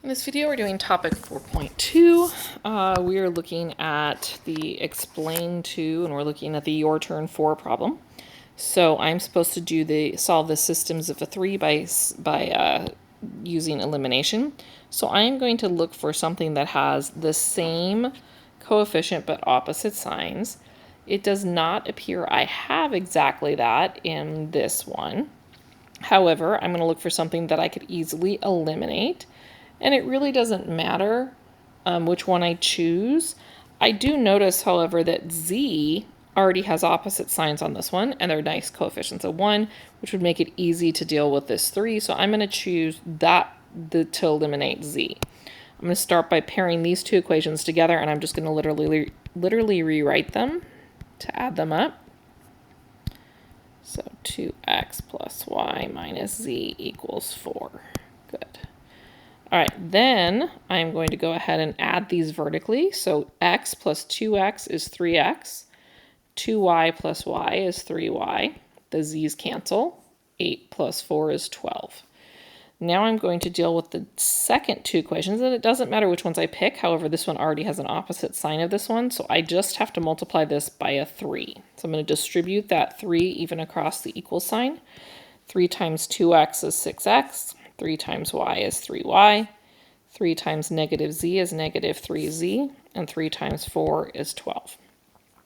In this video, we're doing topic 4.2. We are looking at the explain to, and we're looking at the your turn for problem. So I'm supposed to do solve the systems of a 3 by using elimination. So I'm going to look for something that has the same coefficient but opposite signs. It does not appear I have exactly that in this one. However, I'm going to look for something that I could easily eliminate. And it really doesn't matter which one I choose. I do notice, however, that z already has opposite signs on this one, and they're nice coefficients of 1, which would make it easy to deal with this 3. So I'm going to choose that to eliminate z. I'm going to start by pairing these two equations together, and I'm just going to literally rewrite them to add them up. So 2x plus y minus z equals 4. Good. All right, then I'm going to go ahead and add these vertically. So x plus 2x is 3x. 2y plus y is 3y. The z's cancel. 8 plus 4 is 12. Now I'm going to deal with the second two equations, and it doesn't matter which ones I pick. However, this one already has an opposite sign of this one, so I just have to multiply this by a 3. So I'm going to distribute that 3 even across the equal sign. 3 times 2x is 6x. 3 times y is 3y, 3 times negative z is negative 3z, and 3 times 4 is 12.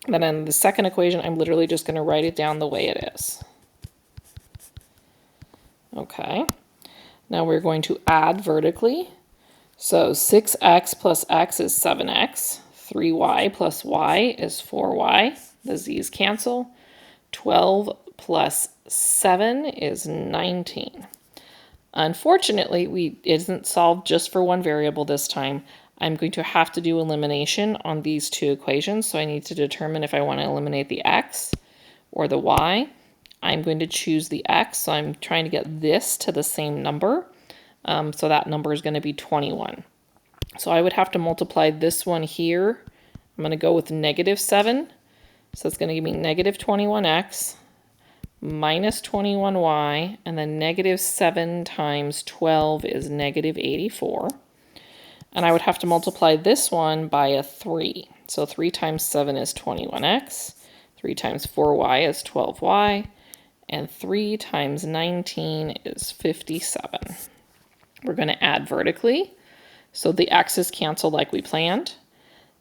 Then in the second equation, I'm literally just going to write it down the way it is. Okay, now we're going to add vertically. So 6x plus x is 7x, 3y plus y is 4y, the z's cancel, 12 plus 7 is 19. Unfortunately, it isn't solved just for one variable this time. I'm going to have to do elimination on these two equations, so I need to determine if I want to eliminate the x or the y. I'm going to choose the x, so I'm trying to get this to the same number. So that number is going to be 21. So I would have to multiply this one here. I'm going to go with negative 7. So it's going to give me negative 21x. Minus 21y, and then negative 7 times 12 is negative 84. And I would have to multiply this one by a 3. So 3 times 7 is 21x, 3 times 4y is 12y, and 3 times 19 is 57. We're going to add vertically. So the x's cancel like we planned.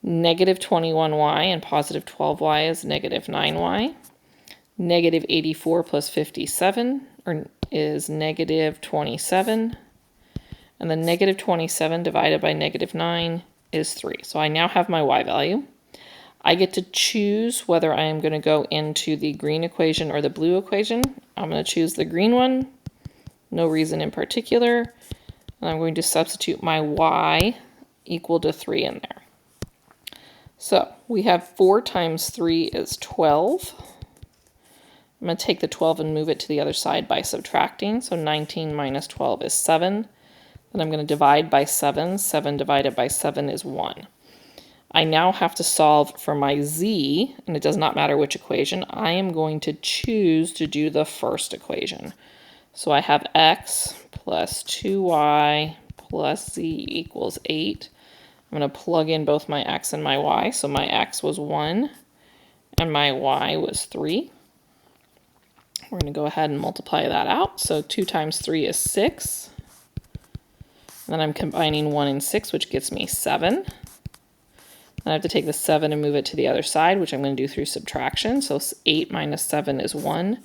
Negative 21y and positive 12y is negative 9y. Negative 84 plus 57 is negative 27. And then negative 27 divided by negative 9 is 3. So I now have my y value. I get to choose whether I am going to go into the green equation or the blue equation. I'm going to choose the green one. No reason in particular. And I'm going to substitute my y equal to 3 in there. So we have 4 times 3 is 12. I'm going to take the 12 and move it to the other side by subtracting. So 19 minus 12 is 7. Then I'm going to divide by 7. 7 divided by 7 is 1. I now have to solve for my z, and it does not matter which equation. I am going to choose to do the first equation. So I have x plus 2y plus z equals 8. I'm going to plug in both my x and my y. So my x was 1, and my y was 3. We're going to go ahead and multiply that out. So 2 times 3 is 6. And then I'm combining 1 and 6, which gets me 7. Then I have to take the 7 and move it to the other side, which I'm going to do through subtraction. So 8 minus 7 is 1.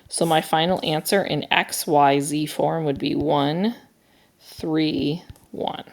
So my final answer in x, y, z form would be 1, 3, 1.